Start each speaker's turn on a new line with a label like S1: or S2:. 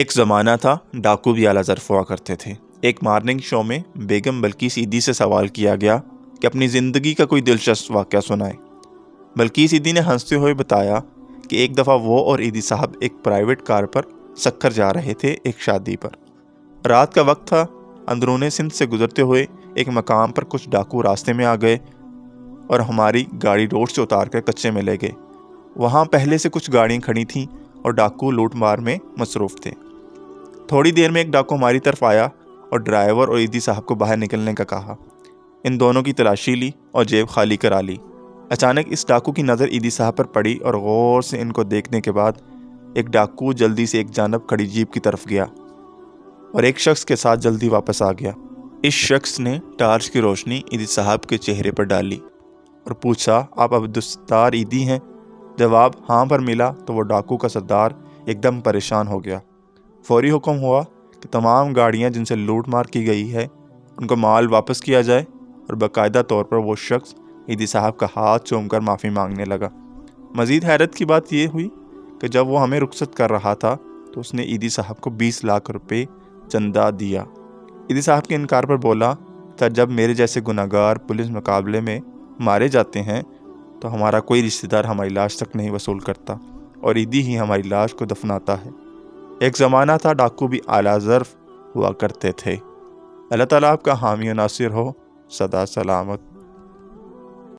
S1: ایک زمانہ تھا ڈاکو بھی اعلیٰ ظرف ہوا کرتے تھے۔ ایک مارننگ شو میں بیگم بلقیس عیدی سے سوال کیا گیا کہ اپنی زندگی کا کوئی دلچسپ واقعہ سنائے۔ بلقیس عیدی نے ہنستے ہوئے بتایا کہ ایک دفعہ وہ اور عیدی صاحب ایک پرائیویٹ کار پر سکھر جا رہے تھے ایک شادی پر۔ رات کا وقت تھا۔ اندرون سندھ سے گزرتے ہوئے ایک مقام پر کچھ ڈاکو راستے میں آ گئے اور ہماری گاڑی روڈ سے اتار کر کچے میں لے گئے۔ وہاں پہلے سے کچھ گاڑیاں کھڑی تھیں اور ڈاکو لوٹ مار میں مصروف تھے۔ تھوڑی دیر میں ایک ڈاکو ہماری طرف آیا اور ڈرائیور اور عیدی صاحب کو باہر نکلنے کا کہا۔ ان دونوں کی تلاشی لی اور جیب خالی کرا لی۔ اچانک اس ڈاکو کی نظر عیدی صاحب پر پڑی اور غور سے ان کو دیکھنے کے بعد ایک ڈاکو جلدی سے ایک جانب کھڑی جیپ کی طرف گیا اور ایک شخص کے ساتھ جلدی واپس آ گیا۔ اس شخص نے ٹارچ کی روشنی عیدی صاحب کے چہرے پر ڈالی اور پوچھا، آپ عبدالستار عیدی ہیں؟ جواب ہاں پر ملا تو وہ ڈاکو کا سردار ایک دم پریشان ہو گیا۔ فوری حکم ہوا کہ تمام گاڑیاں جن سے لوٹ مار کی گئی ہے ان کو مال واپس کیا جائے، اور باقاعدہ طور پر وہ شخص عیدی صاحب کا ہاتھ چوم کر معافی مانگنے لگا۔ مزید حیرت کی بات یہ ہوئی کہ جب وہ ہمیں رخصت کر رہا تھا تو اس نے عیدی صاحب کو 20 لاکھ روپے چندہ دیا۔ عیدی صاحب کے انکار پر بولا تھا، جب میرے جیسے گناہگار پولیس مقابلے میں مارے جاتے ہیں تو ہمارا کوئی رشتہ دار ہماری لاش تک نہیں وصول کرتا اور عیدی ہی ہماری لاش کو دفناتا ہے۔ ایک زمانہ تھا ڈاکو بھی اعلیٰ ظرف ہوا کرتے تھے۔ اللہ تعالیٰ آپ کا حامی و ناصر ہو، سدا سلامت۔